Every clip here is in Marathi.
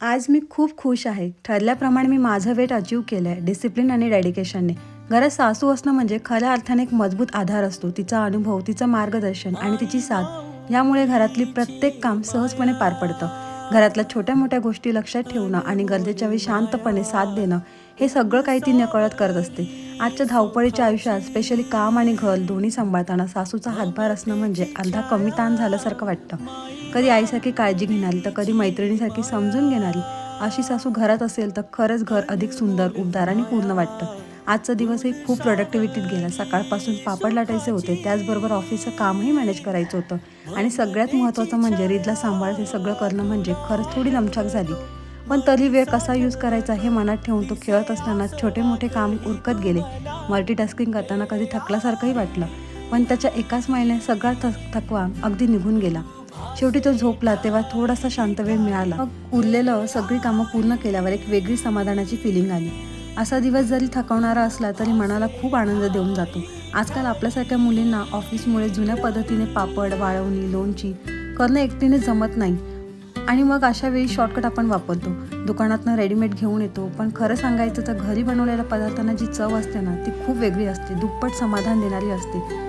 आज मी खूप खुश आहे. ठरल्याप्रमाणे मी माझं वेट अचीव्ह केलं आहे डिसिप्लिन आणि डेडिकेशनने. घरात सासू असणं म्हणजे खऱ्या अर्थाने एक मजबूत आधार असतो. तिचा अनुभव, तिचं मार्गदर्शन आणि तिची साथ यामुळे घरातली प्रत्येक काम सहजपणे पार पडतं. घरातल्या छोट्या मोठ्या गोष्टी लक्षात ठेवणं आणि गरजेच्या वेळी शांतपणे साथ देणं हे सगळं काही ती नकळत करत असते. आजच्या धावपळीच्या आयुष्यात स्पेशली काम आणि घर दोन्ही सांभाळताना सासूचा हातभार असणं म्हणजे अर्धा कमी ताण झाल्यासारखं वाटतं. कधी आईसारखी काळजी घेणारी तर कधी मैत्रिणीसारखी समजून घेणारी अशी सासू घरात असेल तर खरंच घर अधिक सुंदर, उबदार आणि पूर्ण वाटतं. आजचा दिवसही खूप प्रोडक्टिव्हिटीत गेला. सकाळपासून पापड लाटायचे होते, त्याचबरोबर ऑफिसचं कामही मॅनेज करायचं होतं आणि सगळ्यात महत्त्वाचं म्हणजे रीतला सांभाळत हे सगळं करणं म्हणजे खरंच थोडी दमछाक झाली. पण तरी वेळ कसा यूज करायचा हे मनात ठेवून तो खेळत असताना छोटे मोठे काम उरकत गेले. मल्टीटास्किंग करताना कधी थकल्यासारखंही वाटलं, पण त्याच्या एकाच महिन्यात सगळा थकवा अगदी निघून गेला. शेवटी तो झोपला तेव्हा थोडासा शांत वेळ मिळाला. मग उरलेलं सगळी कामं पूर्ण केल्यावर एक वेगळी समाधानाची फिलिंग आली. असा दिवस जरी थकवणारा असला तरी मनाला खूप आनंद देऊन जातो. आजकाल आपल्यासारख्या मुलींना ऑफिसमुळे जुन्या पद्धतीने पापड, वाळवणी, लोणची करणं एकटीने जमत नाही आणि मग अशा वेळी शॉर्टकट आपण वापरतो. दुकानातनं रेडीमेड घेऊन येतो, पण खरं सांगायचं तर घरी बनवलेल्या पदार्थांना जी चव असते ना ती खूप वेगळी असते, दुप्पट समाधान देणारी असते.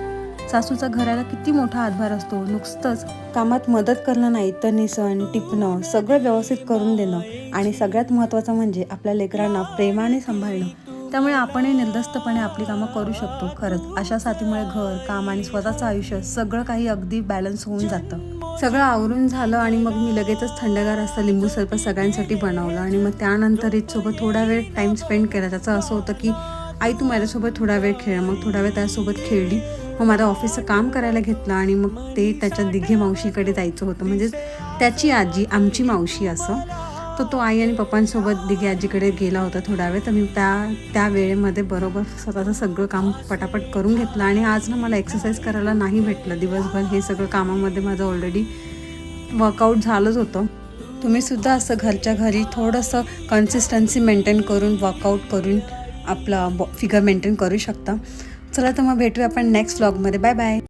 सासूचा घराला किती मोठा हातभार असतो. नुसतंच कामात मदत करणं नाही तर निसण, टिपणं सगळं व्यवस्थित करून देणं आणि सगळ्यात महत्त्वाचं म्हणजे आपल्या लेकरांना प्रेमाने सांभाळणं. त्यामुळे आपणही निर्धास्तपणे आपली कामं करू शकतो. खरंच अशा साथीमुळे घर, काम आणि स्वतःचं आयुष्य सगळं काही अगदी बॅलन्स होऊन जातं. सगळं आवरून झालं आणि मग मी लगेचच थंडगार असं लिंबू सरबत सगळ्यांसाठी बनवलं आणि मग त्यानंतर रीतसोबत थोडा वेळ टाईम स्पेंड केला. त्याचं असं होतं की आई तू माझ्यासोबत थोडा वेळ खेळ. मग थोडा वेळ त्यासोबत खेळली. मग माझं ऑफिसचं काम करायला घेतलं आणि मग ते त्याच्या दिघे मावशीकडे जायचं होतं, म्हणजेच त्याची आजी आमची मावशी असं. तर तो आई आणि पप्पांसोबत दिघे आजीकडे गेला होता थोडा वेळ. तर मी त्या वेळेमध्ये बरोबर स्वतःचं सगळं काम पटापट करून घेतलं आणि आज ना मला एक्सरसाइज करायला नाही भेटलं दिवसभर. हे सगळं कामामध्ये माझं ऑलरेडी वर्कआउट झालंच होतं. तुम्हीसुद्धा असं घरच्या घरी थोडंसं कन्सिस्टन्सी मेंटेन करून वर्कआउट करून आपला फिगर मेंटेन करू शकता. चला तर मग भेटूया आपण नेक्स्ट व्लॉगमध्ये. Bye bye.